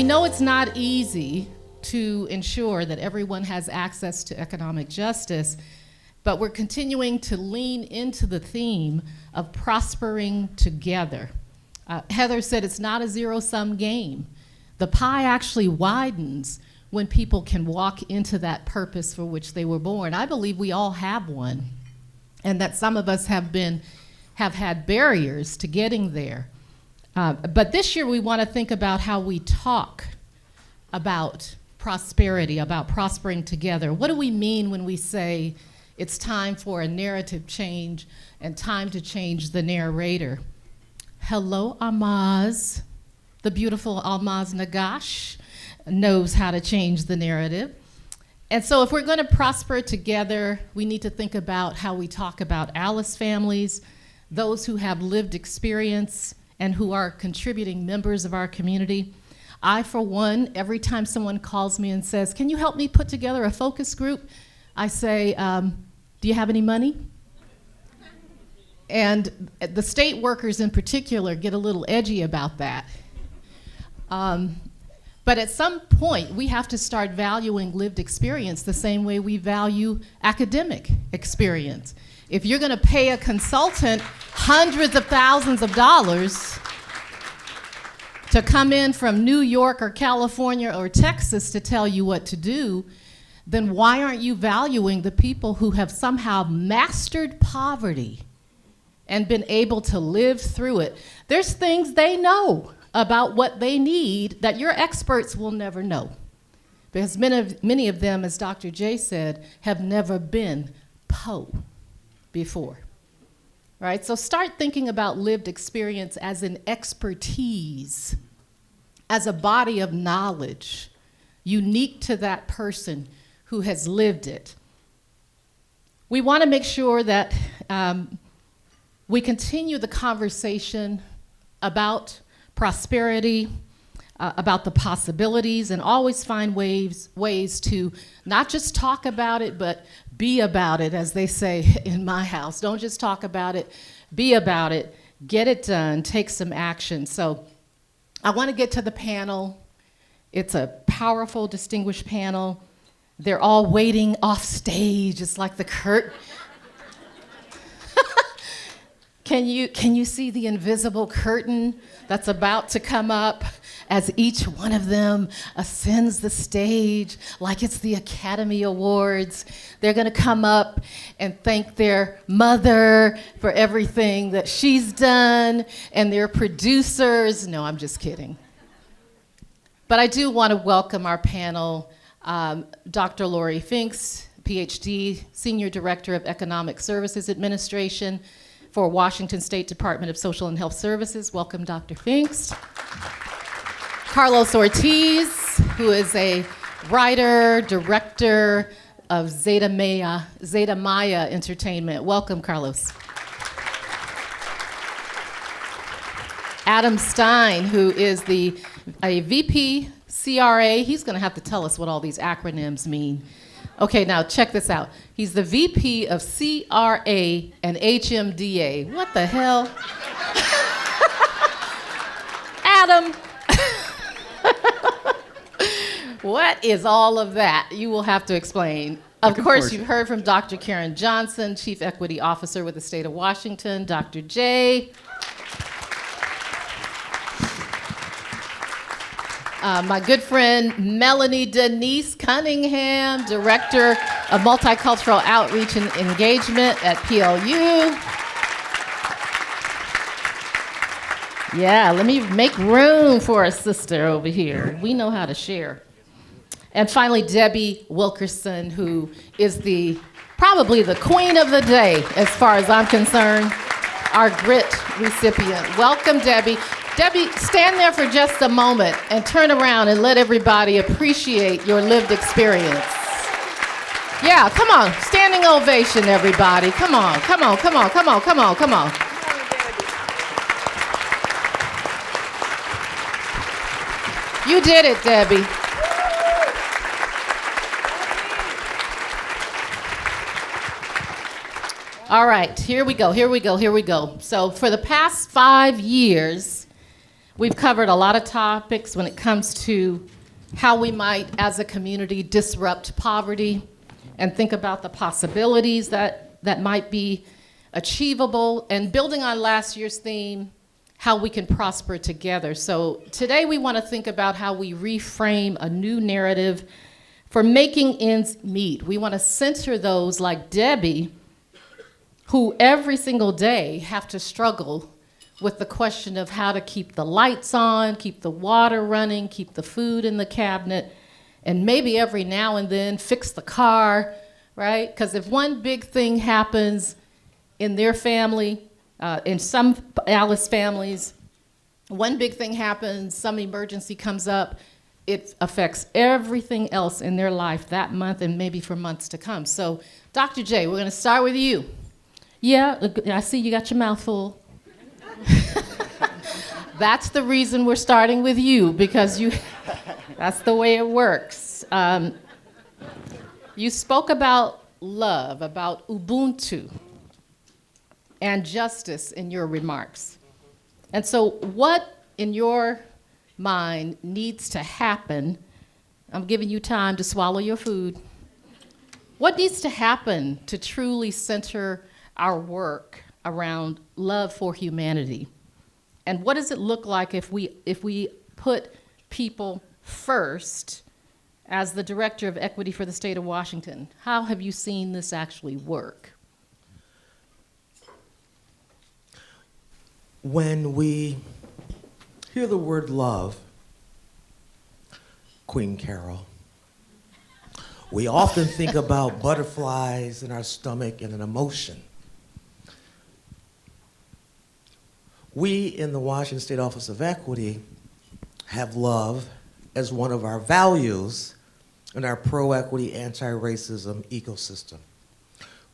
we know it's not easy to ensure that everyone has access to economic justice, but we're continuing to lean into the theme of prospering together. Heather said it's not a zero-sum game. The pie actually widens when people can walk into that purpose for which they were born. I believe we all have one, and that some of us have had barriers to getting there. But this year we want to think about how we talk about prosperity, about prospering together. What do we mean when we say it's time for a narrative change and time to change the narrator? Hello, Almaz. The beautiful Almaz Nagash knows how to change the narrative. And so if we're going to prosper together, we need to think about how we talk about Alice families, those who have lived experience and who are contributing members of our community. I, for one, every time someone calls me and says, "Can you help me put together a focus group?" I say, "Do you have any money?" And the state workers in particular get a little edgy about that. But at some point, we have to start valuing lived experience the same way we value academic experience. If you're going to pay a consultant hundreds of thousands of dollars to come in from New York or California or Texas to tell you what to do, then why aren't you valuing the people who have somehow mastered poverty and been able to live through it? There's things they know about what they need that your experts will never know, because many of them, as Dr. J said, have never been po before, right? So start thinking about lived experience as an expertise, as a body of knowledge unique to that person who has lived it. We want to make sure that we continue the conversation about prosperity, about the possibilities, and always find ways to not just talk about it, but be about it, as they say in my house. Don't just talk about it, be about it, get it done, take some action. So I want to get to the panel. It's a powerful, distinguished panel. They're all waiting off stage. It's like the curtain. Can you see the invisible curtain that's about to come up as each one of them ascends the stage like it's the Academy Awards? They're going to come up and thank their mother for everything that she's done and their producers. No, I'm just kidding. But I do want to welcome our panel, Dr. Lori Finks, PhD, Senior Director of Economic Services Administration for Washington State Department of Social and Health Services. Welcome, Dr. Finks. Carlos Ortiz, who is a writer, director of Zeta Maya Entertainment. Welcome, Carlos. Adam Stein, who is a VP CRA. He's going to have to tell us what all these acronyms mean. Okay, now check this out. He's the VP of CRA and HMDA. What the hell? Adam. What is all of that? You will have to explain. Of course, you've heard from Dr. Karen Johnson, Chief Equity Officer with the State of Washington, Dr. J. My good friend, Melanie Denise Cunningham, Director of Multicultural Outreach and Engagement at PLU. Yeah, let me make room for a sister over here. We know how to share. And finally, Debbie Wilkerson, who is probably the queen of the day, as far as I'm concerned, our GRIT recipient. Welcome, Debbie. Debbie, stand there for just a moment and turn around and let everybody appreciate your lived experience. Yeah, come on. Standing ovation, everybody. Come on, come on, come on, come on, come on, come on. You did it, Debbie. All right, here we go. So for the past 5 years, We've covered a lot of topics when it comes to how we might, as a community, disrupt poverty and think about the possibilities that might be achievable, and building on last year's theme, how we can prosper together. So today we want to think about how we reframe a new narrative for making ends meet. We want to center those like Debbie, who every single day have to struggle with the question of how to keep the lights on, keep the water running, keep the food in the cabinet, and maybe every now and then fix the car, right? Because if one big thing happens in their family, in some Alice families, one big thing happens, some emergency comes up, it affects everything else in their life that month and maybe for months to come. So, Dr. J, we're going to start with you. Yeah, I see you got your mouth full. That's the reason we're starting with you, because that's the way it works. You spoke about love, about Ubuntu, and justice in your remarks. And so what, in your mind, needs to happen? I'm giving you time to swallow your food. What needs to happen to truly center our work around love for humanity? And what does it look like if we put people first? As the Director of Equity for the state of Washington, how have you seen this actually work? When we hear the word love, Queen Carol, we often think about butterflies in our stomach and an emotion. We in the Washington State Office of Equity have love as one of our values in our pro-equity, anti-racism ecosystem.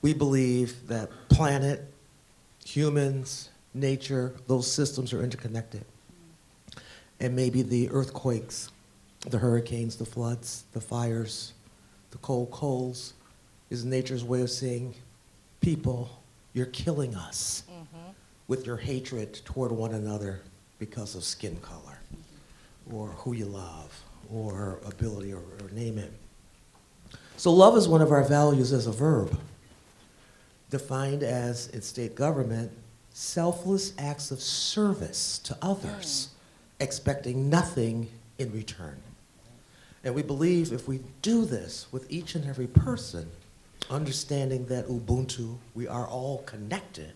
We believe that planet, humans, nature, those systems are interconnected. And maybe the earthquakes, the hurricanes, the floods, the fires, the cold coals is nature's way of saying, people, you're killing us with your hatred toward one another because of skin color or who you love or ability or name it. So love is one of our values as a verb, defined as, in state government, selfless acts of service to others, expecting nothing in return. And we believe if we do this with each and every person, understanding that Ubuntu, we are all connected,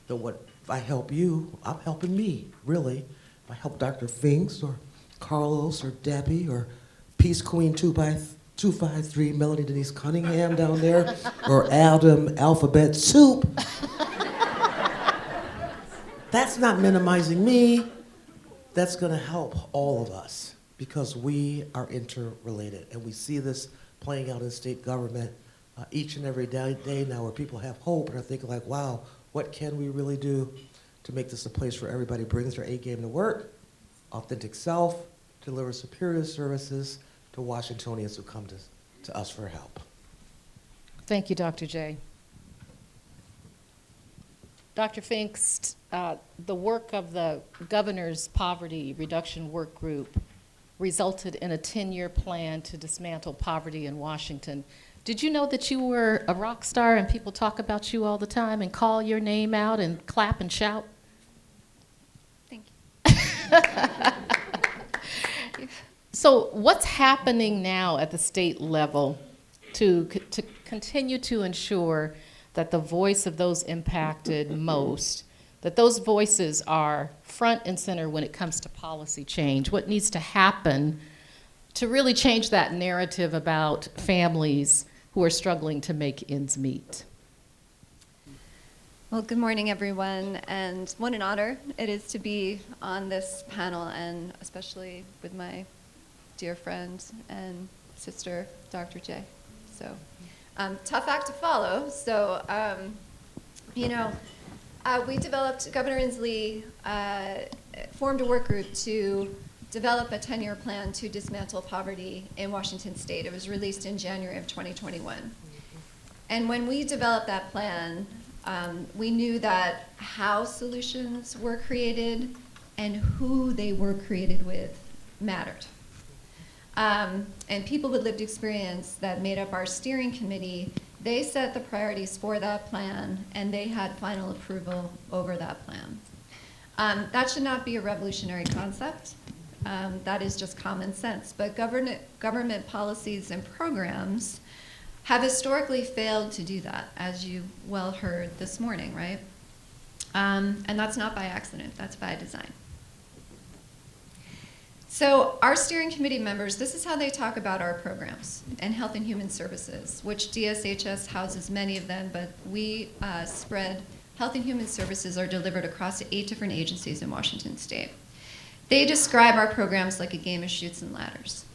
that what if I help you, I'm helping me, really. If I help Dr. Finks or Carlos or Debbie or Peace Queen 253, Melanie Denise Cunningham down there, or Adam Alphabet Soup, that's not minimizing me. That's going to help all of us because we are interrelated. And we see this playing out in state government each and every day now, where people have hope and are thinking like, wow, what can we really do to make this a place where everybody brings their A game to work, authentic self, deliver superior services to Washingtonians who come to us for help. Thank you, Dr. J. Dr. Finks, the work of the governor's poverty reduction work group resulted in a 10-year plan to dismantle poverty in Washington. Did you know that you were a rock star and people talk about you all the time and call your name out and clap and shout? Thank you. So what's happening now at the state level to continue to ensure that the voice of those impacted most, that those voices are front and center when it comes to policy change? What needs to happen to really change that narrative about families who are struggling to make ends meet? Well, good morning, everyone, and what an honor it is to be on this panel, and especially with my dear friend and sister, Dr. J. So, tough act to follow. So, we developed, Governor Inslee formed a work group to develop a 10-year plan to dismantle poverty in Washington State. It was released in January of 2021. And when we developed that plan, we knew that how solutions were created and who they were created with mattered. And people with lived experience that made up our steering committee, they set the priorities for that plan, and they had final approval over that plan. That should not be a revolutionary concept. That is just common sense. But government policies and programs have historically failed to do that, as you well heard this morning, right? And that's not by accident, that's by design. So our steering committee members, this is how they talk about our programs and Health and Human Services, which DSHS houses many of them, but we spread Health and Human Services are delivered across 8 different agencies in Washington State. They describe our programs like a game of chutes and ladders.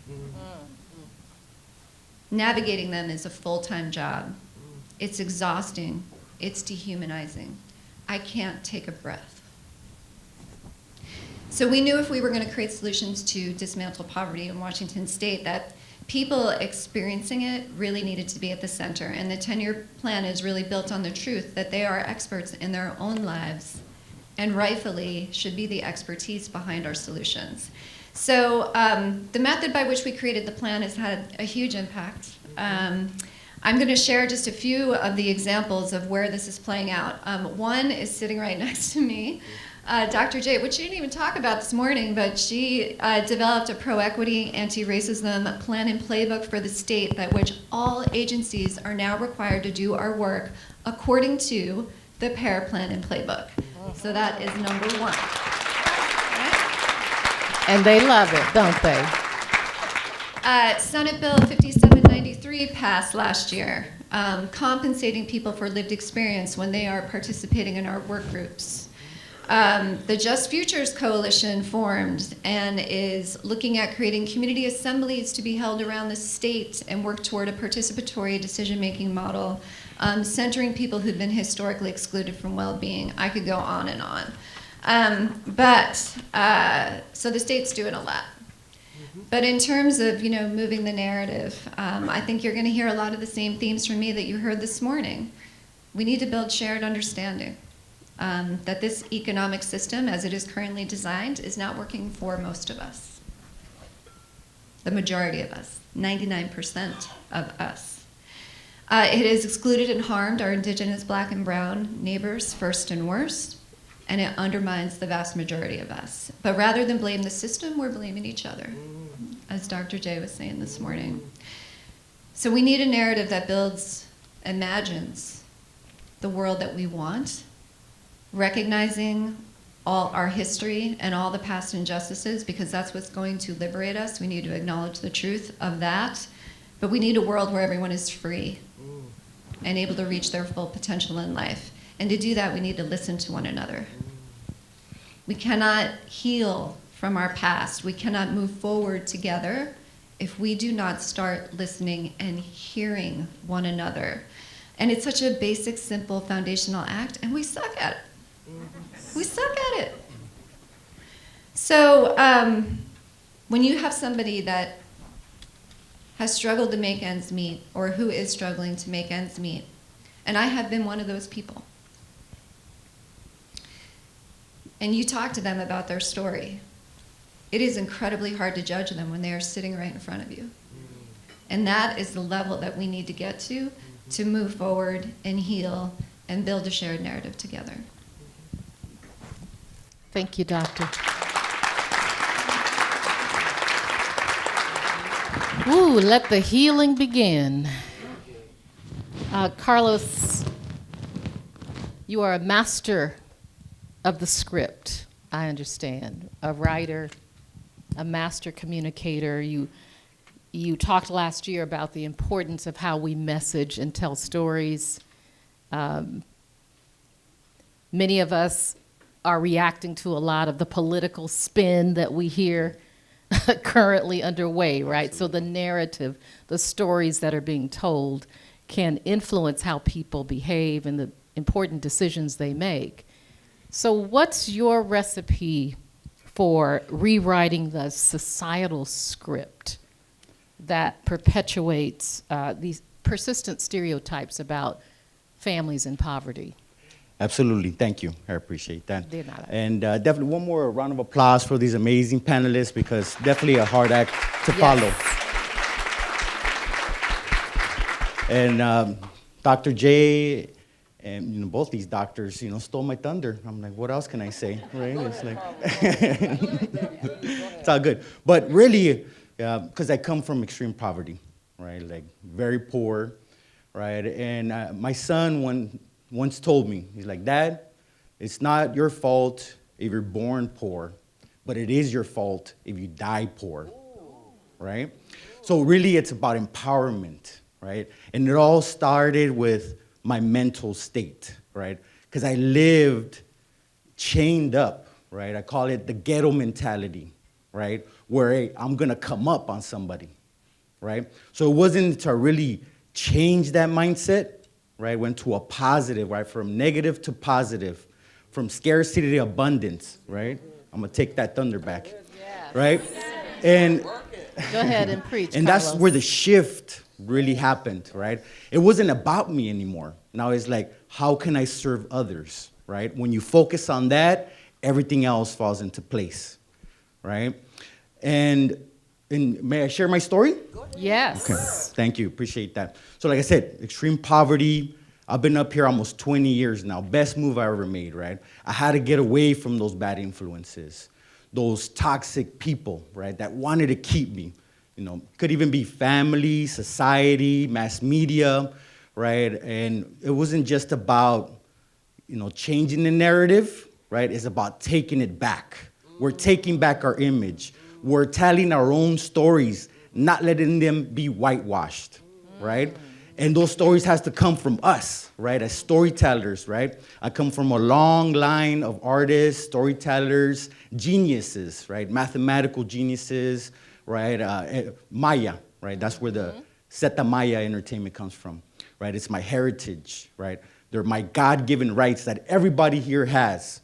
Navigating them is a full-time job. It's exhausting. It's dehumanizing. I can't take a breath. So we knew if we were going to create solutions to dismantle poverty in Washington State that people experiencing it really needed to be at the center. And the 10-year plan is really built on the truth that they are experts in their own lives and rightfully should be the expertise behind our solutions. So the method by which we created the plan has had a huge impact. I'm going to share just a few of the examples of where this is playing out. One is sitting right next to me, Dr. J, which she didn't even talk about this morning, but she developed a pro-equity, anti-racism plan and playbook for the state that which all agencies are now required to do our work according to the PAIR plan and playbook. So that is number one. And they love it, don't they? Senate Bill 5793 passed last year, compensating people for lived experience when they are participating in our work groups. The Just Futures Coalition formed and is looking at creating community assemblies to be held around the state and work toward a participatory decision-making model, centering people who've been historically excluded from well-being. I could go on and on. So the state's doing a lot. But in terms of, moving the narrative, I think you're going to hear a lot of the same themes from me that you heard this morning. We need to build shared understanding that this economic system, as it is currently designed, is not working for most of us. The majority of us, 99% of us. It has excluded and harmed our indigenous Black and brown neighbors first and worst, and it undermines the vast majority of us. But rather than blame the system, we're blaming each other, as Dr. J was saying this morning. So we need a narrative that imagines the world that we want, recognizing all our history and all the past injustices, because that's what's going to liberate us. We need to acknowledge the truth of that. But we need a world where everyone is free and able to reach their full potential in life. And to do that, we need to listen to one another. We cannot heal from our past. We cannot move forward together if we do not start listening and hearing one another. And it's such a basic, simple, foundational act, and we suck at it. We suck at it. So when you have somebody that has struggled to make ends meet, or who is struggling to make ends meet, and I have been one of those people, and you talk to them about their story, it is incredibly hard to judge them when they are sitting right in front of you. And that is the level that we need to get to move forward and heal and build a shared narrative together. Thank you, Doctor. Ooh, let the healing begin. Carlos, you are a master of the script, I understand. A writer, a master communicator. You talked last year about the importance of how we message and tell stories. Many of us are reacting to a lot of the political spin that we hear currently underway, right? So the narrative, the stories that are being told can influence how people behave and the important decisions they make. So what's your recipe for rewriting the societal script that perpetuates these persistent stereotypes about families in poverty? Absolutely. Thank you. I appreciate that. De nada. And definitely one more round of applause for these amazing panelists because definitely a hard act to Yes. follow. And Dr. J and both these doctors, stole my thunder. I'm like, what else can I say, right? It's like, it's all good. But really, because I come from extreme poverty, right? Like very poor, right? And my son once told me, he's like, Dad, it's not your fault if you're born poor, but it is your fault if you die poor, right? So really, it's about empowerment, right? And it all started with my mental state, right? Because I lived chained up, right? I call it the ghetto mentality, right? Where hey, I'm gonna come up on somebody, right? So it wasn't to really change that mindset, right? Went to a positive, right? From negative to positive, from scarcity to abundance, right? I'm gonna take that thunder back, right? And Go ahead and preach, and that's Carlos. where the shift really happened, right? It wasn't about me anymore. Now it's like, how can I serve others, right? When you focus on that, everything else falls into place, right? And may I share my story? Yes. Okay, thank you, appreciate that. So like I said, extreme poverty, I've been up here almost 20 years now, best move I ever made, right? I had to get away from those bad influences, those toxic people, right, that wanted to keep me. Could even be family, society, mass media, right? And it wasn't just about, changing the narrative, right? It's about taking it back. We're taking back our image. We're telling our own stories, not letting them be whitewashed, right? And those stories has to come from us, right? As storytellers, right? I come from a long line of artists, storytellers, geniuses, right? Mathematical geniuses, right? Maya, right? That's where the Zeta Maya entertainment comes from, right? It's my heritage, right? They're my God-given rights that everybody here has.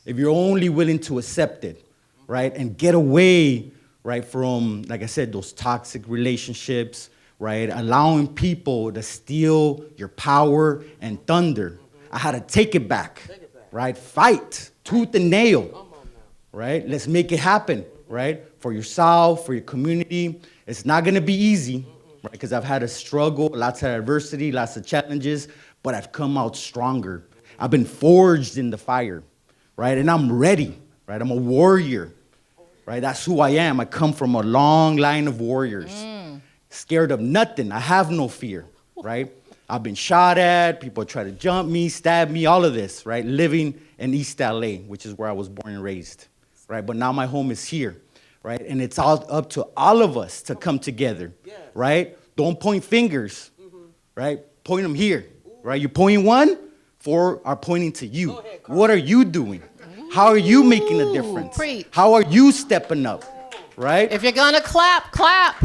If you're only willing to accept it, right? And get away, right, from, like I said, those toxic relationships, right? Allowing people to steal your power and thunder. I had to take it back, right? Fight, tooth and nail, right? Let's make it happen, right? For yourself, for your community. It's not gonna be easy, right? Because I've had to struggle, lots of adversity, lots of challenges, but I've come out stronger. I've been forged in the fire, right? And I'm ready, right? I'm a warrior, right? That's who I am. I come from a long line of warriors. Scared of nothing. I have no fear, right? I've been shot at, people try to jump me, stab me, all of this, right? Living in East LA, which is where I was born and raised, right? But now my home is here, right? And it's all up to all of us to come together, right? Don't point fingers, right? Point them here, right? You're pointing one, four are pointing to you. What are you doing? How are you making a difference? Preach. How are you stepping up, right? If you're gonna clap, clap.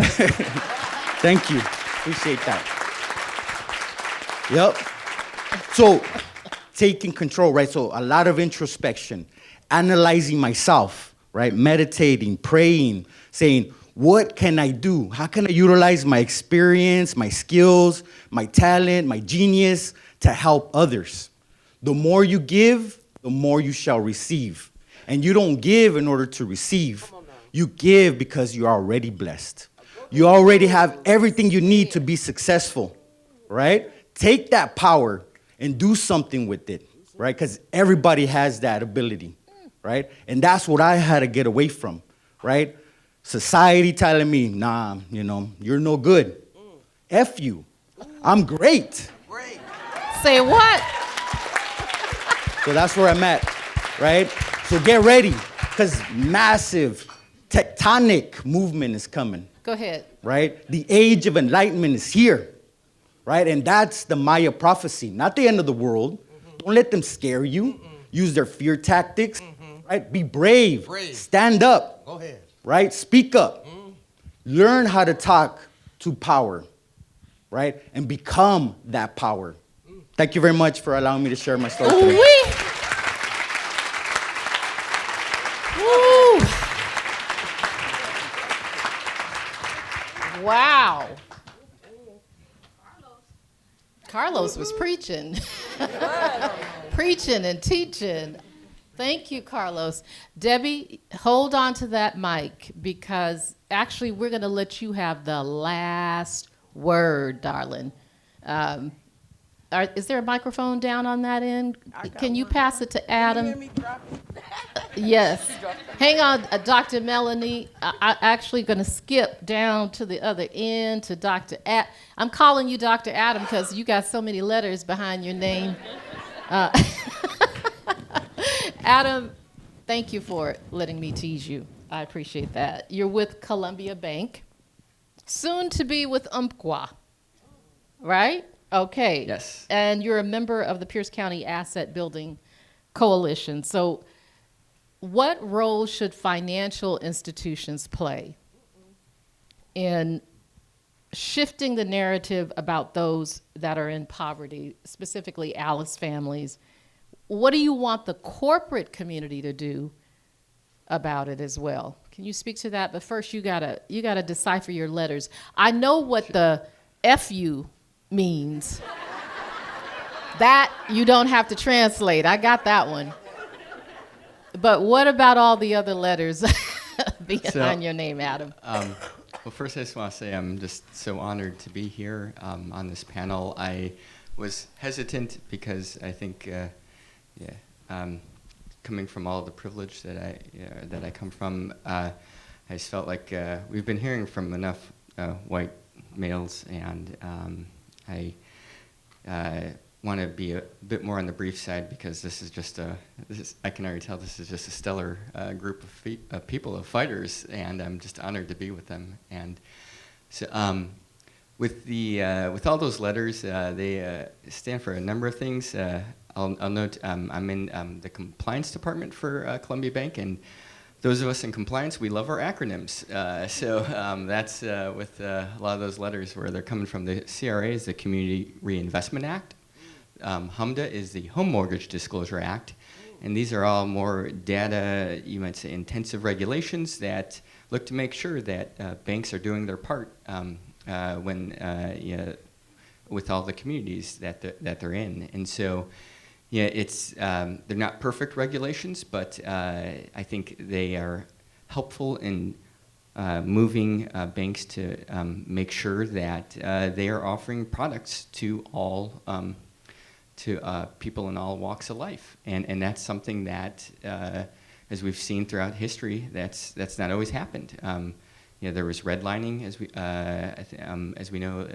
Thank you. Appreciate that. Yep. So, taking control, right? So, a lot of introspection, analyzing myself, right? Meditating, praying, saying, what can I do? How can I utilize my experience, my skills, my talent, my genius to help others? The more you give, the more you shall receive. And you don't give in order to receive. You give because you're already blessed. You already have everything you need to be successful, right? Take that power and do something with it, right? Because everybody has that ability, right? And that's what I had to get away from, right? Society telling me, nah, you're no good. F you. I'm great. Say what? So that's where I'm at, right? So get ready, because massive tectonic movement is coming. Go ahead. Right? The age of enlightenment is here, right? And that's the Maya prophecy, not the end of the world. Don't let them scare you. Use their fear tactics, right? Be brave. Stand up. Go ahead. Right? Speak up. Learn how to talk to power, right? And become that power. Thank you very much for allowing me to share my story today. Ooh-wee. Woo. Wow. Carlos was preaching. Preaching and teaching. Thank you, Carlos. Debbie, hold on to that mic because actually we're going to let you have the last word, darling. Is there a microphone down on that end? Can you pass it to Adam? Can you hear me drop it? Yes. Hang on, Dr. Melanie. I'm actually going to skip down to the other end to Dr. I'm calling you Dr. Adam because you got so many letters behind your name. Adam, thank you for letting me tease you. I appreciate that. You're with Columbia Bank, soon to be with Umpqua, right? Okay. Yes. And you're a member of the Pierce County Asset Building Coalition. So what role should financial institutions play in shifting the narrative about those that are in poverty, specifically Alice families? What do you want the corporate community to do about it as well? Can you speak to that? But first, you gotta decipher your letters. I know what the FU means. That you don't have to translate. I got that one. But what about all the other letters behind your name, Adam? Well, first I just want to say I'm just so honored to be here on this panel. I was hesitant because I think, coming from all the privilege that I come from, I just felt like we've been hearing from enough white males, and I want to be a bit more on the brief side because this is just I can already tell this is just a stellar group of people, of fighters, and I'm just honored to be with them. And so with all those letters, they stand for a number of things. I'll note I'm in the compliance department for Columbia Bank, and those of us in compliance, we love our acronyms. So that's with a lot of those letters where they're coming from. The CRA is the Community Reinvestment Act. HMDA is the Home Mortgage Disclosure Act. And these are all more data, you might say, intensive regulations that look to make sure that banks are doing their part with all the communities that they're in. And so, it's they're not perfect regulations, but I think they are helpful in moving banks to make sure that they are offering products to all people in all walks of life, and that's something that, as we've seen throughout history, that's not always happened. There was redlining, as we know,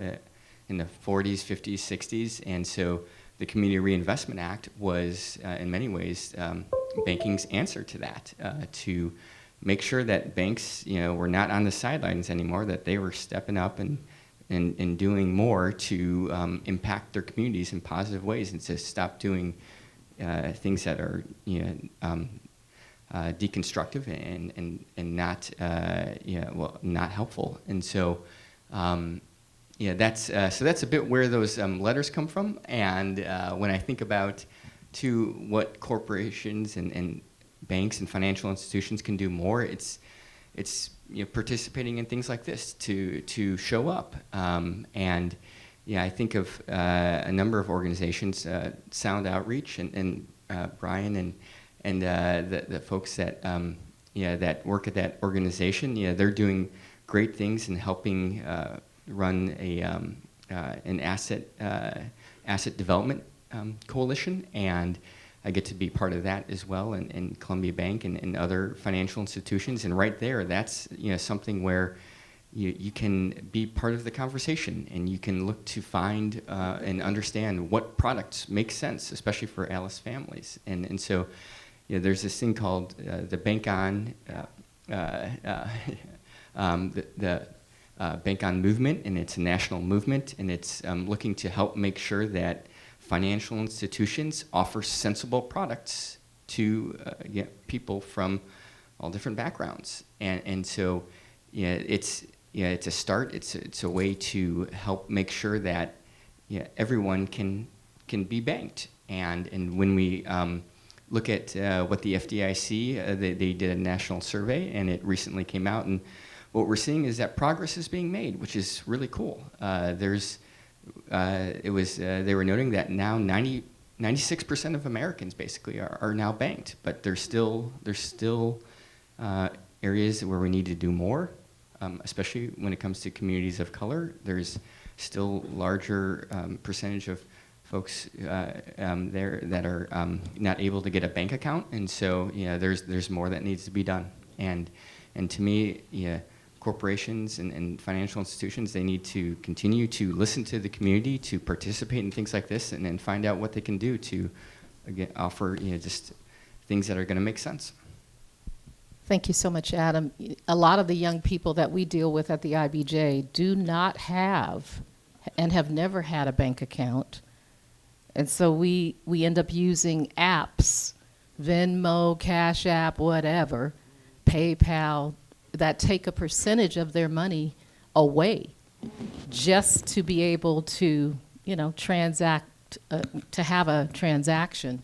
in the 40s, 50s, 60s, and so the Community Reinvestment Act was, in many ways, banking's answer to that, to make sure that banks, were not on the sidelines anymore, that they were stepping up and doing more to impact their communities in positive ways, and to stop doing things that are, deconstructive and not, not helpful. And so. That's a bit where those letters come from, and when I think about what corporations and banks and financial institutions can do more, it's participating in things like this to show up, and I think of a number of organizations, Sound Outreach and Brian and the folks that that work at that organization. They're doing great things in helping. Run an asset development coalition, and I get to be part of that as well, in Columbia Bank and other financial institutions. And right there, that's something where you can be part of the conversation, and you can look to find and understand what products make sense, especially for Alice families. And so there's this thing called the Bank On Bank On movement, and it's a national movement, and it's looking to help make sure that financial institutions offer sensible products to people from all different backgrounds, and so it's a start. It's a way to help make sure that everyone can be banked, and when we look at what the FDIC they did a national survey, and it recently came out, and what we're seeing is that progress is being made, which is really cool. They were noting that now 90% 96% of Americans basically are now banked, but there's still areas where we need to do more, especially when it comes to communities of color. There's still larger percentage of folks there that are not able to get a bank account, and so there's more that needs to be done. And to me, corporations and financial institutions, they need to continue to listen to the community, to participate in things like this, and then find out what they can do to again, offer just things that are going to make sense. Thank you so much, Adam. A lot of the young people that we deal with at the IBJ do not have and have never had a bank account. And so we end up using apps, Venmo, Cash App, whatever, PayPal, that take a percentage of their money away just to be able to, transact, to have a transaction.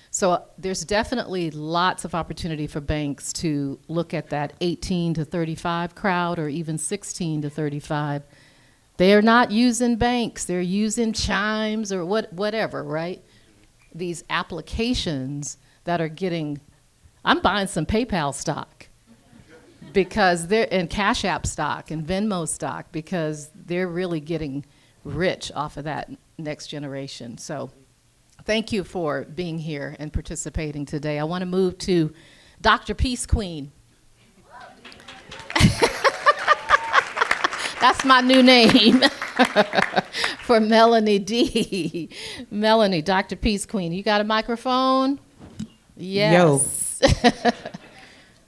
So there's definitely lots of opportunity for banks to look at that 18 to 35 crowd, or even 16 to 35. They're not using banks, they're using Chimes or whatever, right? These applications that are getting, I'm buying some PayPal stock because they're in Cash App stock and Venmo stock, because they're really getting rich off of that next generation. So thank you for being here and participating today. I want to move to Dr. Peace Queen. That's my new name for Melanie D. Melanie, Dr. Peace Queen. You got a microphone? Yes. Yo.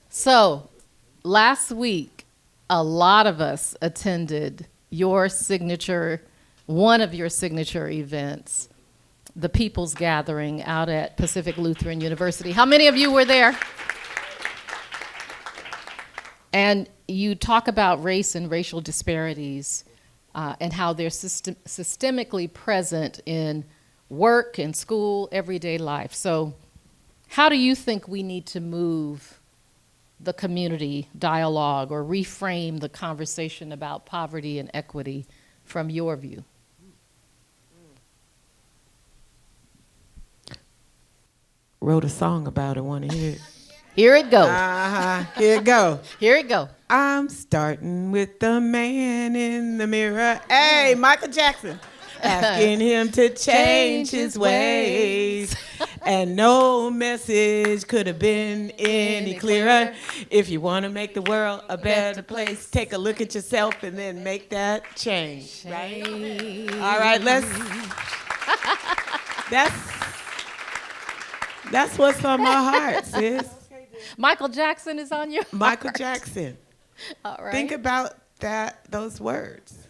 So, last week, a lot of us attended one of your signature events, the People's Gathering out at Pacific Lutheran University. How many of you were there? And you talk about race and racial disparities and how they're systemically present in work and school, everyday life. So how do you think we need to move the community dialogue or reframe the conversation about poverty and equity from your view? Wrote a song about it. Want to hear it? Here it goes. Here it go. Here it go. I'm starting with the man in the mirror. Hey, Michael Jackson. Asking him to change his ways. And no message could have been any clearer. If you want to make the world a better place, take a look at yourself and then make that change. Right? All right, that's what's on my heart, sis. Michael Jackson is on your heart. Michael Jackson. All right. Think about those words.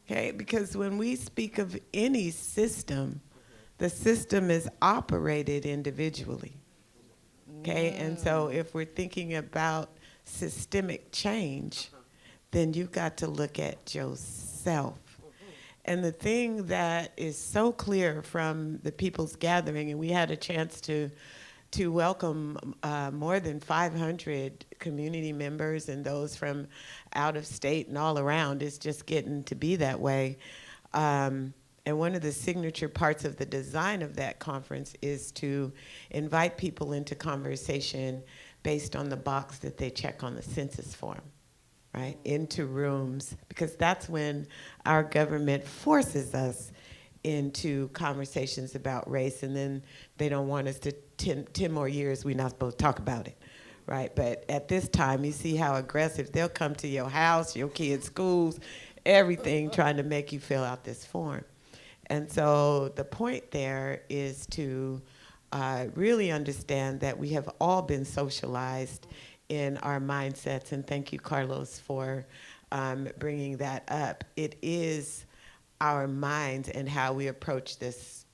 Okay, because when we speak of any system, the system is operated individually. Okay, and so if we're thinking about systemic change, then you've got to look at yourself. And the thing that is so clear from the People's Gathering, and we had a chance to welcome more than 500 community members and those from out of state and all around. It's just getting to be that way. And one of the signature parts of the design of that conference is to invite people into conversation based on the box that they check on the census form, right? Into rooms, because that's when our government forces us into conversations about race, and then they don't want us to 10 more years, we're not supposed to talk about it, right? But at this time, you see how aggressive they'll come to your house, your kids' schools, everything, trying to make you fill out this form. And so the point there is to really understand that we have all been socialized in our mindsets, and thank you, Carlos, for bringing that up. It is our minds and how we approach this,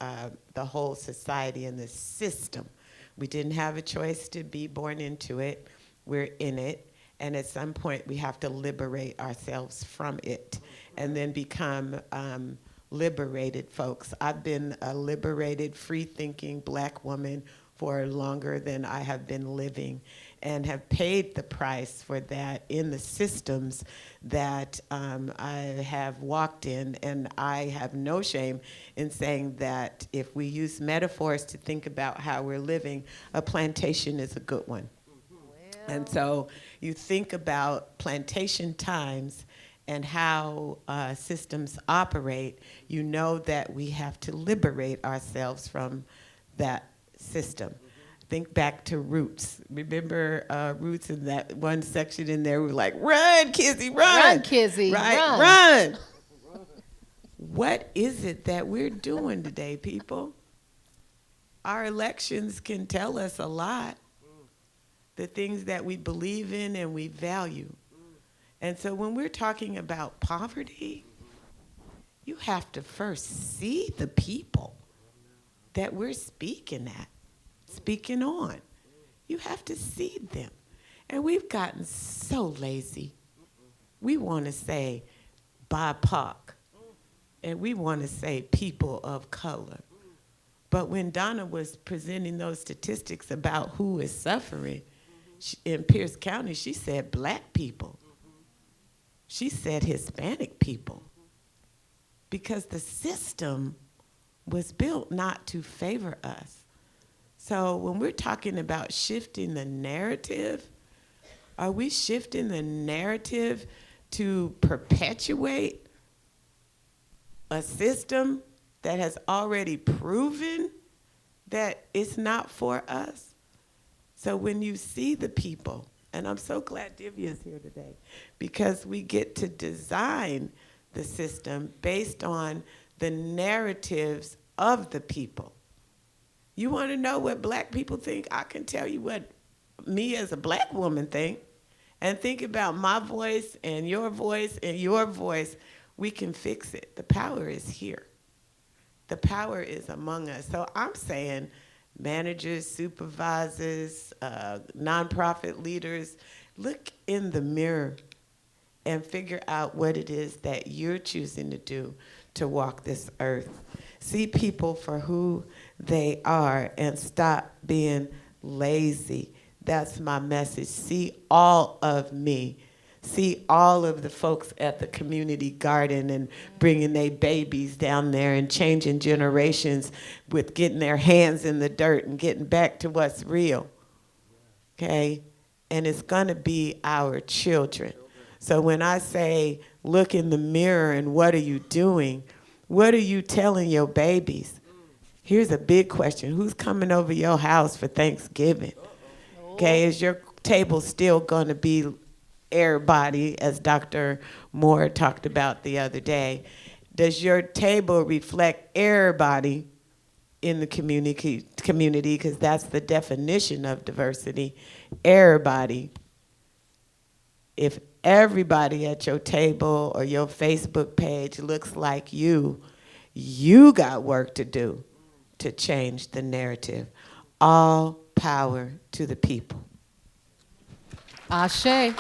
the whole society and this system. We didn't have a choice to be born into it. We're in it. And at some point, we have to liberate ourselves from it and then become liberated folks. I've been a liberated, free-thinking Black woman for longer than I have been living, and have paid the price for that in the systems that I have walked in. And I have no shame in saying that if we use metaphors to think about how we're living, a plantation is a good one. And so you think about plantation times and how systems operate, you know that we have to liberate ourselves from that system. Think back to Roots. Remember Roots in that one section in there? We were like, run, Kizzy, run. Run, Kizzy, right? run. What is it that we're doing today, people? Our elections can tell us a lot. The things that we believe in and we value. And so when we're talking about poverty, you have to first see the people that we're speaking on. You have to see them. And we've gotten so lazy. We want to say BIPOC, and we want to say people of color. But when Donna was presenting those statistics about who is suffering, in Pierce County, she said black people. She said Hispanic people. Because the system was built not to favor us. So when we're talking about shifting the narrative, are we shifting the narrative to perpetuate a system that has already proven that it's not for us? So when you see the people, and I'm so glad Divya's here today, because we get to design the system based on the narratives of the people. You want to know what black people think? I can tell you what me as a black woman think. And think about my voice and your voice and your voice. We can fix it. The power is here. The power is among us. So I'm saying managers, supervisors, nonprofit leaders, look in the mirror and figure out what it is that you're choosing to do to walk this earth. See people for who they are and stop being lazy. That's my message. See all of me. See all of the folks at the community garden and bringing their babies down there and changing generations with getting their hands in the dirt and getting back to what's real. Okay? And it's going to be our children. So when I say look in the mirror and what are you doing, what are you telling your babies? Here's a big question. Who's coming over your house for Thanksgiving? Okay, is your table still going to be everybody, as Dr. Moore talked about the other day? Does your table reflect everybody in the community? Because that's the definition of diversity, everybody. If everybody at your table or your Facebook page looks like you got work to do to change the narrative. All power to the people. Ashe.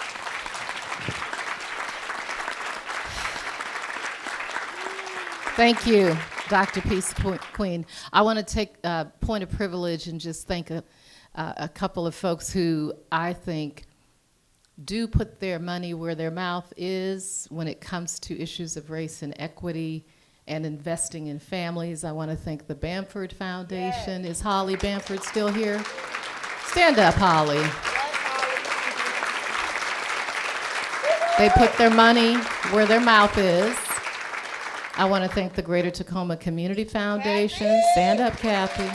Thank you, Dr. Peace Queen. I want to take a point of privilege and just thank a couple of folks who I think do put their money where their mouth is when it comes to issues of race and equity and investing in families. I want to thank the Bamford Foundation. Is Holly Bamford still here? Stand up, Holly. They put their money where their mouth is. I want to thank the Greater Tacoma Community Foundation. Stand up, Kathy.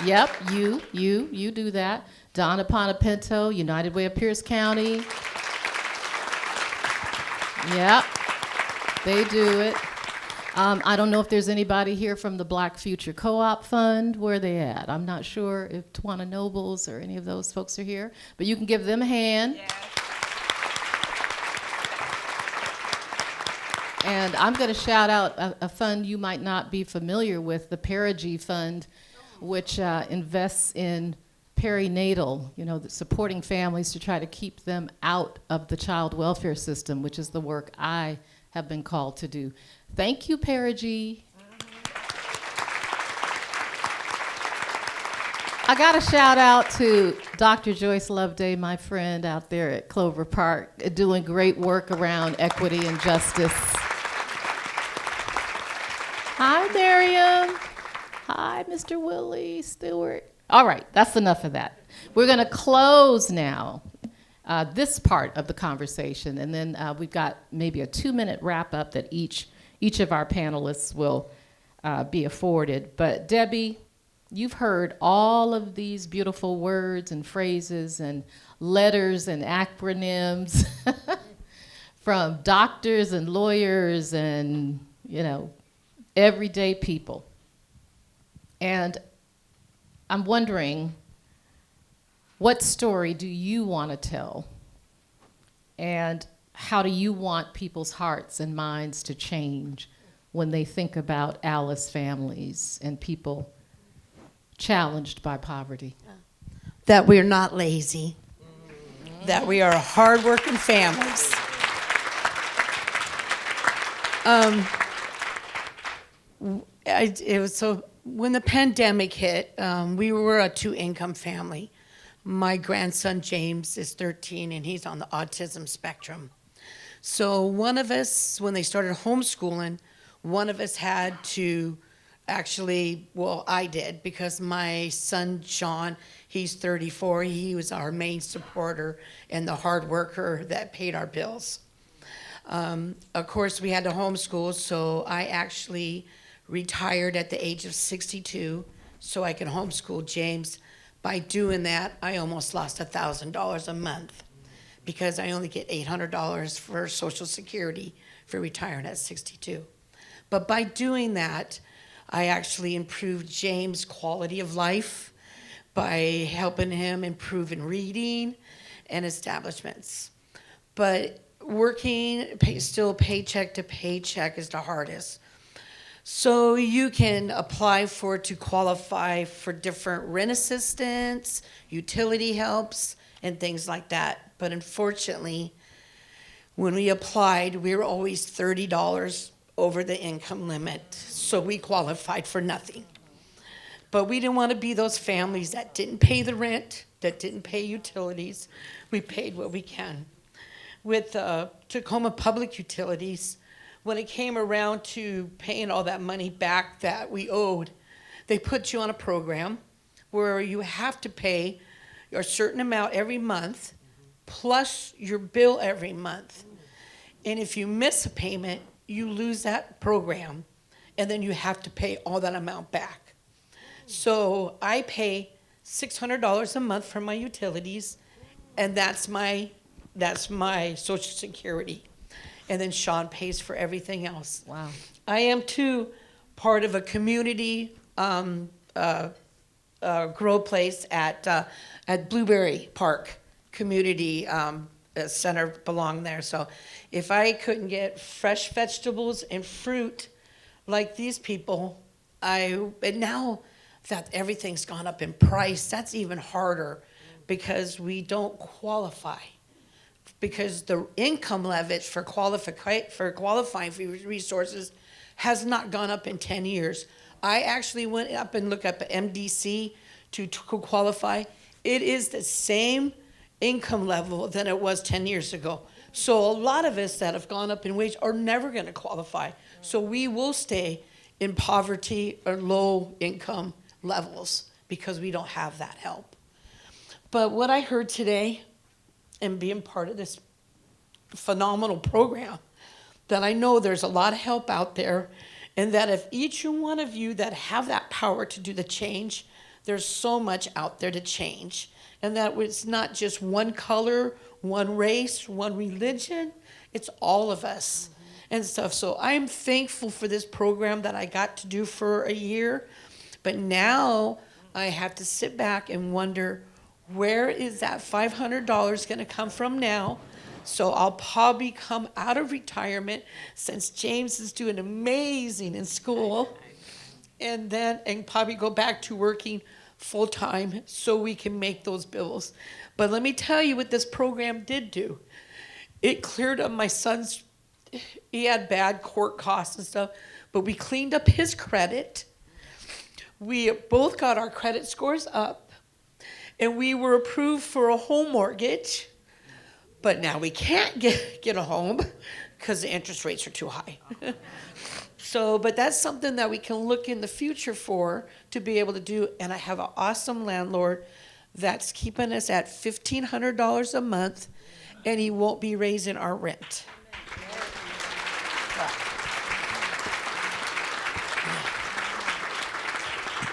Yep, you do that. Donna Ponapinto, United Way of Pierce County. Yep, they do it. I don't know if there's anybody here from the Black Future Co-op Fund. Where are they at? I'm not sure if Tawana Nobles or any of those folks are here, but you can give them a hand. Yeah. And I'm going to shout out a fund you might not be familiar with, the Perigee Fund, which invests in perinatal, supporting families to try to keep them out of the child welfare system, which is the work I have been called to do. Thank you, Paraji. I got a shout out to Dr. Joyce Loveday, my friend out there at Clover Park, doing great work around equity and justice. Hi, Miriam. Hi, Mr. Willie Stewart. All right, that's enough of that. We're going to close now this part of the conversation, and then we've got maybe a 2-minute wrap-up that each of our panelists will be afforded. But Debbie, you've heard all of these beautiful words and phrases and letters and acronyms from doctors and lawyers and, everyday people. And I'm wondering, what story do you want to tell? And how do you want people's hearts and minds to change when they think about Alice families and people challenged by poverty? That we're not lazy, that we are hardworking families. When the pandemic hit, we were a 2-income family. My grandson James is 13 and he's on the autism spectrum. So one of us, when they started homeschooling, one of us had to I did, because my son Sean, he's 34, he was our main supporter and the hard worker that paid our bills. Of course, we had to homeschool, so I actually retired at the age of 62 so I could homeschool James. By doing that, I almost lost $1,000 a month because I only get $800 for Social Security for retiring at 62. But by doing that, I actually improved James' quality of life by helping him improve in reading and establishments. But working still paycheck to paycheck is the hardest. So you can apply to qualify for different rent assistance, utility helps, and things like that. But unfortunately, when we applied, we were always $30 over the income limit, so we qualified for nothing. But we didn't want to be those families that didn't pay the rent, that didn't pay utilities. We paid what we can. With Tacoma Public Utilities, when it came around to paying all that money back that we owed, they put you on a program where you have to pay a certain amount every month, plus your bill every month. And if you miss a payment, you lose that program, and then you have to pay all that amount back. So I pay $600 a month for my utilities, and that's my Social Security. And then Sean pays for everything else. Wow. I am too part of a community grow place at Blueberry Park Community Center, belong there. So if I couldn't get fresh vegetables and fruit like these people, and now that everything's gone up in price, that's even harder because we don't qualify. Because the income level for qualifying for resources has not gone up in 10 years. I actually went up and looked up at MDC to qualify. It is the same income level than it was 10 years ago. So a lot of us that have gone up in wage are never going to qualify. So we will stay in poverty or low income levels because we don't have that help. But what I heard today, and being part of this phenomenal program, that I know there's a lot of help out there, and that if each one of you that have that power to do the change, there's so much out there to change. And that it's not just one color, one race, one religion, it's all of us and stuff. So I'm thankful for this program that I got to do for a year, but now I have to sit back and wonder, where is that $500 going to come from now? So I'll probably come out of retirement, since James is doing amazing in school, and probably go back to working full time so we can make those bills. But let me tell you what this program did do. It cleared up my son's he had bad court costs and stuff, but we cleaned up his credit. We both got our credit scores up, and we were approved for a home mortgage. But now we can't get a home because the interest rates are too high. So, but that's something that we can look in the future for to be able to do. And I have an awesome landlord that's keeping us at $1,500 a month, and he won't be raising our rent.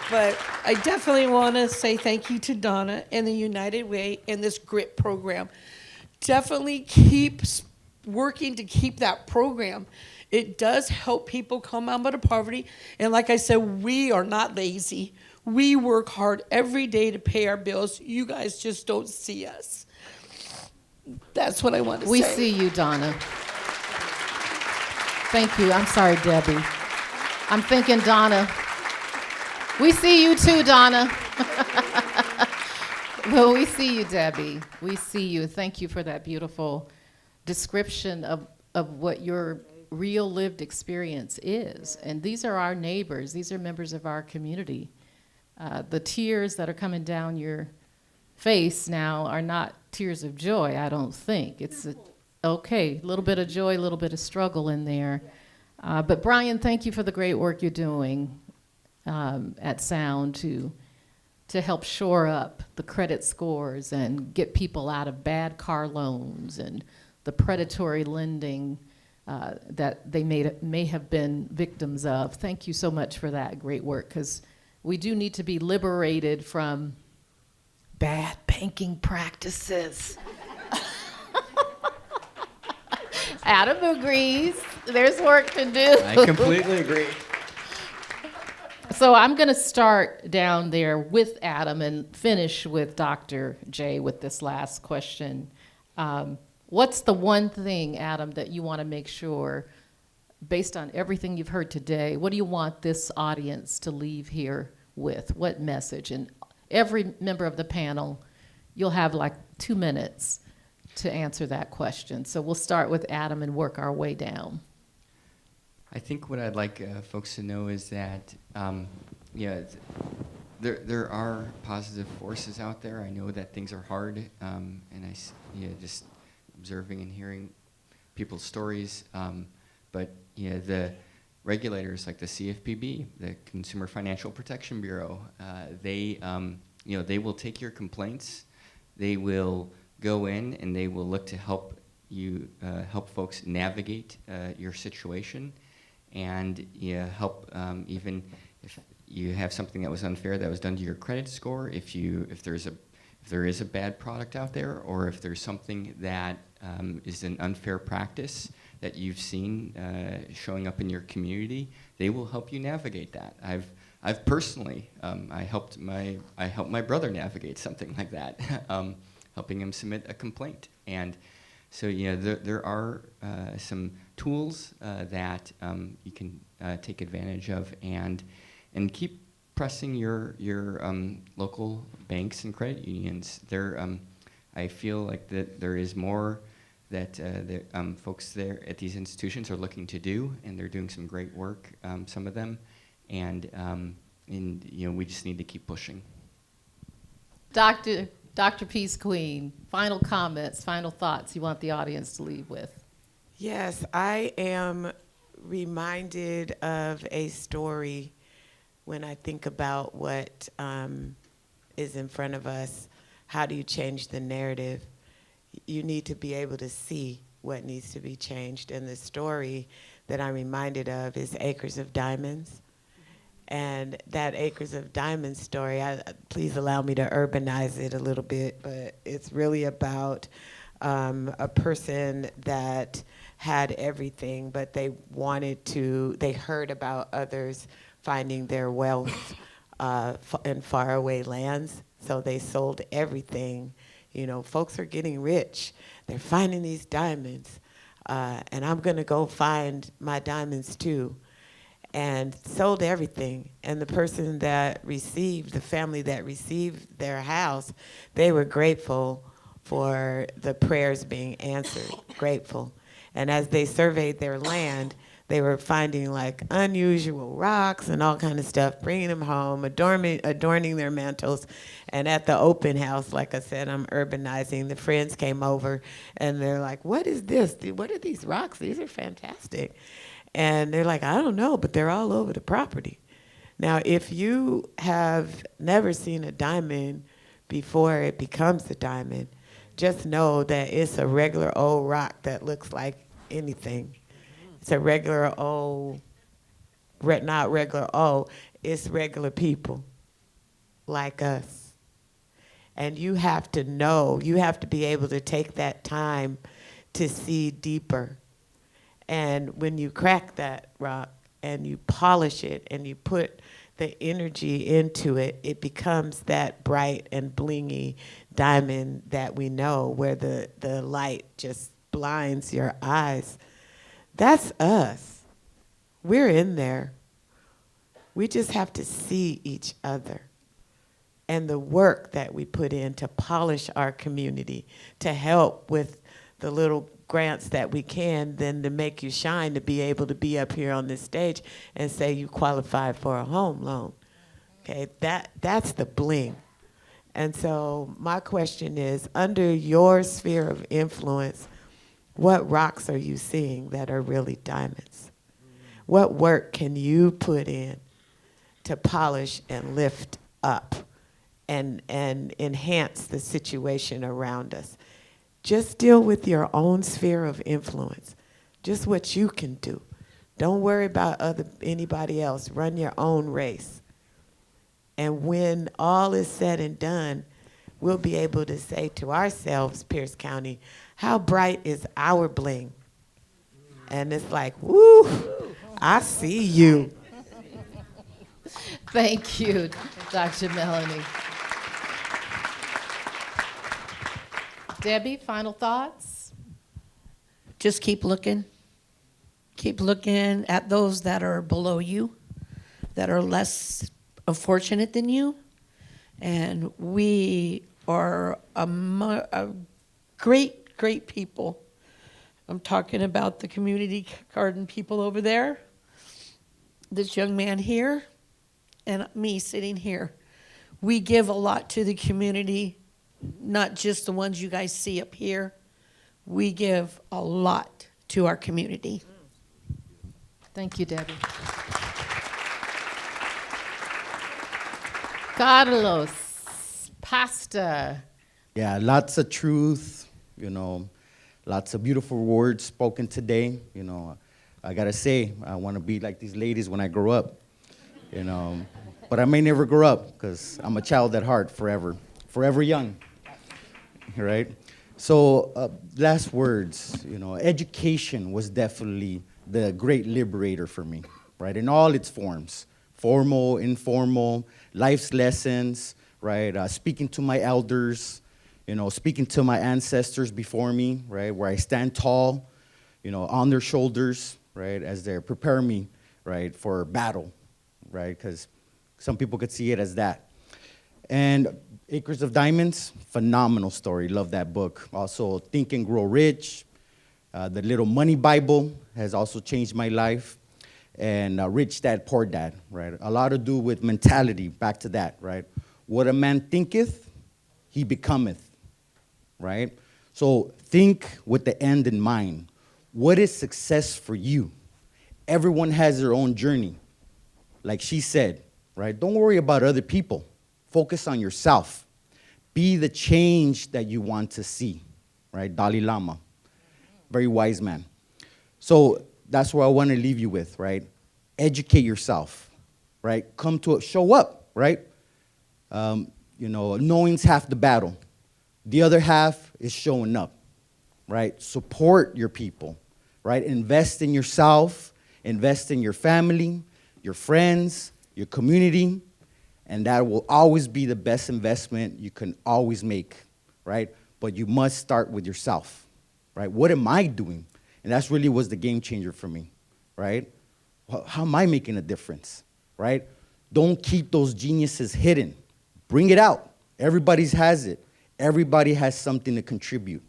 But I definitely want to say thank you to Donna and the United Way and this GRIT program. Definitely keep working to keep that program. It does help people come out of poverty. And like I said, we are not lazy. We work hard every day to pay our bills. You guys just don't see us. That's what I want to say. We see you, Donna. Thank you. I'm sorry, Debbie. I'm thinking, Donna. We see you too, Donna. Well, we see you, Debbie. We see you. Thank you for that beautiful description of what your real lived experience is. And these are our neighbors. These are members of our community. The tears that are coming down your face now are not tears of joy, I don't think. It's okay, a little bit of joy, a little bit of struggle in there. But Brian, thank you for the great work you're doing at Sound to help shore up the credit scores and get people out of bad car loans and the predatory lending that they may have been victims of. Thank you so much for that great work, because we do need to be liberated from bad banking practices. Adam agrees. There's work to do. I completely agree. So I'm going to start down there with Adam and finish with Dr. J with this last question. What's the one thing, Adam, that you want to make sure, based on everything you've heard today, what do you want this audience to leave here with? What message? And every member of the panel, you'll have like 2 minutes to answer that question. So we'll start with Adam and work our way down. I think what I'd like folks to know is that, there are positive forces out there. I know that things are hard, and just observing and hearing people's stories. But the regulators like the CFPB, the Consumer Financial Protection Bureau, they will take your complaints. They will go in and they will look to help you, help folks navigate your situation. And help even if you have something that was unfair that was done to your credit score, if there is a bad product out there, or if there's something that is an unfair practice that you've seen showing up in your community, they will help you navigate that. I've personally I helped my brother navigate something like that, helping him submit a complaint. And so there are some tools that you can take advantage of, and keep pressing your local banks and credit unions. I feel like that there is more that folks there at these institutions are looking to do, and they're doing some great work, some of them, and we just need to keep pushing. Dr. Peace Queen, final comments, final thoughts you want the audience to leave with. Yes, I am reminded of a story when I think about what is in front of us. How do you change the narrative? You need to be able to see what needs to be changed. And the story that I'm reminded of is Acres of Diamonds. And that Acres of Diamonds story, please allow me to urbanize it a little bit, but it's really about a person that had everything, but they heard about others finding their wealth in faraway lands, so they sold everything. Folks are getting rich. They're finding these diamonds, and I'm gonna go find my diamonds too. And sold everything. And the person that received, the family that received their house, they were grateful for the prayers being answered, grateful. And as they surveyed their land, they were finding like unusual rocks and all kind of stuff, bringing them home, adorning their mantles. And at the open house, like I said, I'm urbanizing. The friends came over and they're like, "What is this? What are these rocks? These are fantastic." And they're like, "I don't know, but they're all over the property." Now, if you have never seen a diamond before it becomes a diamond, just know that it's a regular old rock that looks like anything. It's a regular old, not regular old, it's regular people like us. And you have to know, you have to be able to take that time to see deeper. And when you crack that rock and you polish it and you put the energy into it, it becomes that bright and blingy diamond that we know, where the light just blinds your eyes. That's us. We're in there. We just have to see each other. And the work that we put in to polish our community, to help with the little grants that we can, then to make you shine, to be able to be up here on this stage and say you qualify for a home loan. Okay, that's the bling. And so my question is, under your sphere of influence, what rocks are you seeing that are really diamonds? What work can you put in to polish and lift up and enhance the situation around us? Just deal with your own sphere of influence, just what you can do. Don't worry about anybody else. Run your own race. And when all is said and done, we'll be able to say to ourselves, Pierce County, how bright is our bling? And it's like, woo, I see you. Thank you, Dr. Melanie. Debbie, final thoughts? Just keep looking. Keep looking at those that are below you, that are less fortunate than you. And we are a great, great people. I'm talking about the community garden people over there, this young man here, and me sitting here. We give a lot to the community, not just the ones you guys see up here. We give a lot to our community. Thank you, Debbie. Carlos, Pastor. Yeah, lots of truth, lots of beautiful words spoken today. I gotta say, I want to be like these ladies when I grow up, but I may never grow up because I'm a child at heart forever young, right? So last words, education was definitely the great liberator for me, right? In all its forms, formal, informal, life's lessons, right? Speaking to my elders, speaking to my ancestors before me, right? Where I stand tall, on their shoulders, right? As they're preparing me, right, for battle, right? Because some people could see it as that. And Acres of Diamonds, phenomenal story. Love that book. Also, Think and Grow Rich. The Little Money Bible has also changed my life. And Rich Dad, Poor Dad, right? A lot to do with mentality, back to that, right? What a man thinketh, he becometh, right? So think with the end in mind. What is success for you? Everyone has their own journey. Like she said, right? Don't worry about other people. Focus on yourself. Be the change that you want to see, right? Dalai Lama, very wise man. So that's what I want to leave you with, right? Educate yourself, right? Come to it, show up, right? Knowing's half the battle. The other half is showing up, right? Support your people, right? Invest in yourself, invest in your family, your friends, your community, and that will always be the best investment you can always make, right? But you must start with yourself, right? What am I doing? And that's really was the game changer for me, right? How am I making a difference, right? Don't keep those geniuses hidden. Bring it out. Everybody has it. Everybody has something to contribute,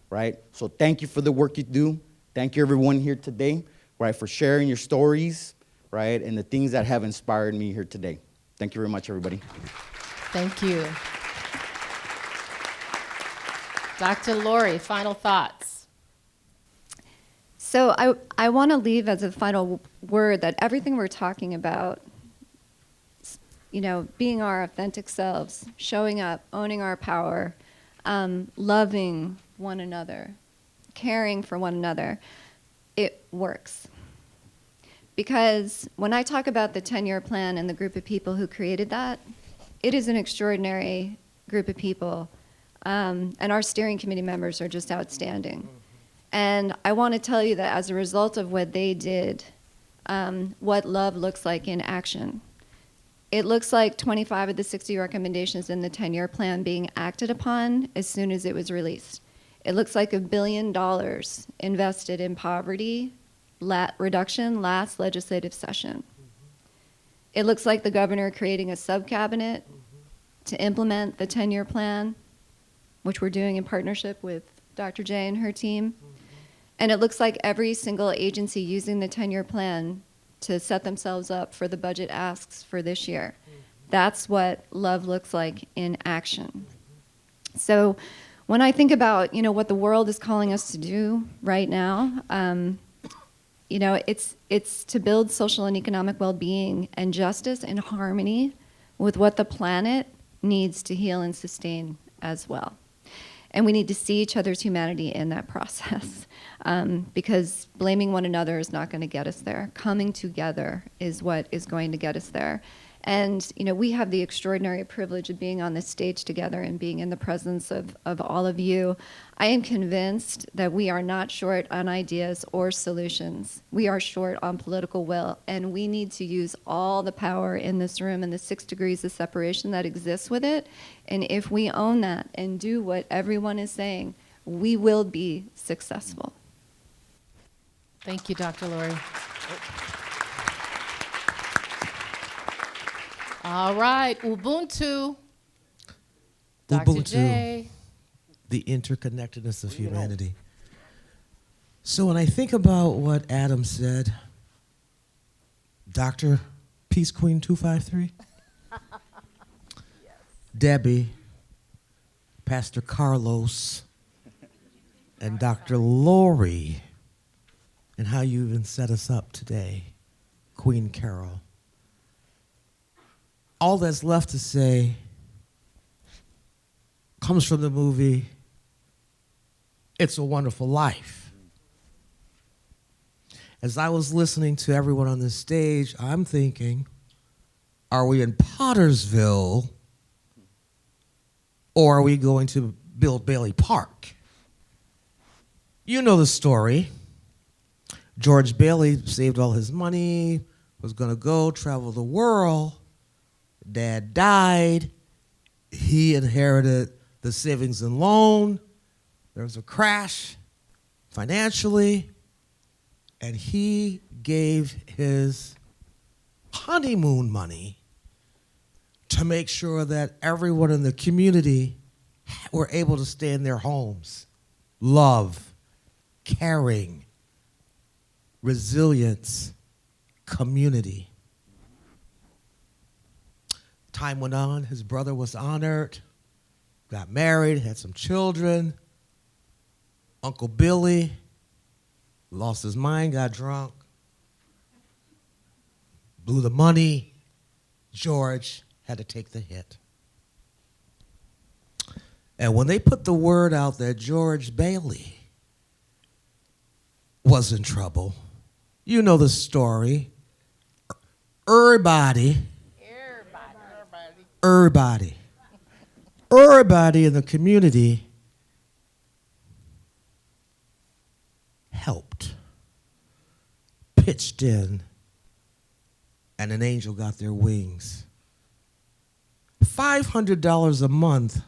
right? So thank you for the work you do. Thank you, everyone here today, right, for sharing your stories, right, and the things that have inspired me here today. Thank you very much, everybody. Thank you. Dr. Lori, final thoughts. So I want to leave as a final word that everything we're talking about, you know, being our authentic selves, showing up, owning our power, loving one another, caring for one another, it works. Because when I talk about the 10-year plan and the group of people who created that, it is an extraordinary group of people. And our steering committee members are just outstanding. And I want to tell you that as a result of what they did, what love looks like in action. It looks like 25 of the 60 recommendations in the 10-year plan being acted upon as soon as it was released. It looks like $1 billion invested in poverty reduction last legislative session. It looks like the governor creating a sub-cabinet to implement the 10-year plan, which we're doing in partnership with Dr. J and her team. And it looks like every single agency using the 10-year plan to set themselves up for the budget asks for this year. That's what love looks like in action. So when I think about, you know, what the world is calling us to do right now, you know, it's to build social and economic well-being and justice and harmony with what the planet needs to heal and sustain as well. And we need to see each other's humanity in that process, because blaming one another is not going to get us there. Coming together is what is going to get us there. And, you know, we have the extraordinary privilege of being on this stage together and being in the presence of all of you. I am convinced that we are not short on ideas or solutions. We are short on political will, and we need to use all the power in this room and the 6 degrees of separation that exists with it. And if we own that and do what everyone is saying, we will be successful. Thank you, Dr. Lori. All right, Ubuntu. Dr. Ubuntu. J. The interconnectedness of humanity. So when I think about what Adam said, Dr. Peace Queen 253, Debbie, Pastor Carlos, and Dr. Lori, and how you even set us up today, Queen Carol. All that's left to say comes from the movie It's a Wonderful Life. As I was listening to everyone on this stage, I'm thinking, are we in Pottersville or are we going to build Bailey Park? You know the story. George Bailey saved all his money, was going to go travel the world. Dad died. He inherited the savings and loan. There was a crash financially, and he gave his honeymoon money to make sure that everyone in the community were able to stay in their homes. Love, caring, resilience, community. Time went on, his brother was honored, got married, had some children. Uncle Billy lost his mind, got drunk, blew the money. George had to take the hit. And when they put the word out that George Bailey was in trouble, you know the story. Everybody in the community helped, pitched in, and an angel got their wings. $500 a month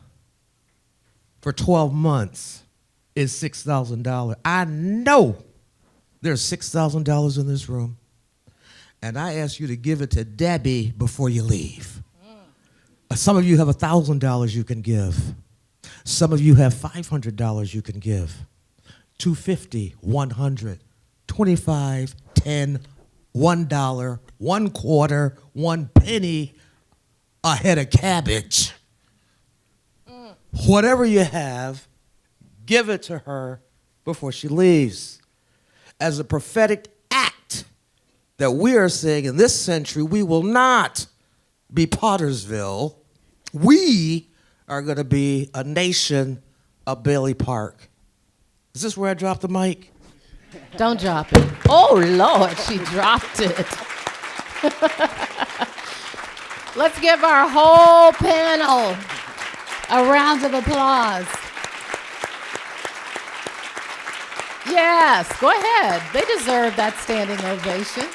for 12 months is $6,000. I know there's $6,000 in this room, and I ask you to give it to Debbie before you leave. Some of you have $1,000 you can give. Some of you have $500 you can give. 250, 100, 25, 10, $1, 1 quarter, 1 penny, a head of cabbage. Whatever you have, give it to her before she leaves. As a prophetic act that we are saying in this century, we will not be Pottersville. We are going to be a nation of Bailey Park. Is this where I dropped the mic? Don't drop it. Oh, Lord, she dropped it. Let's give our whole panel a round of applause. Yes, go ahead. They deserve that standing ovation.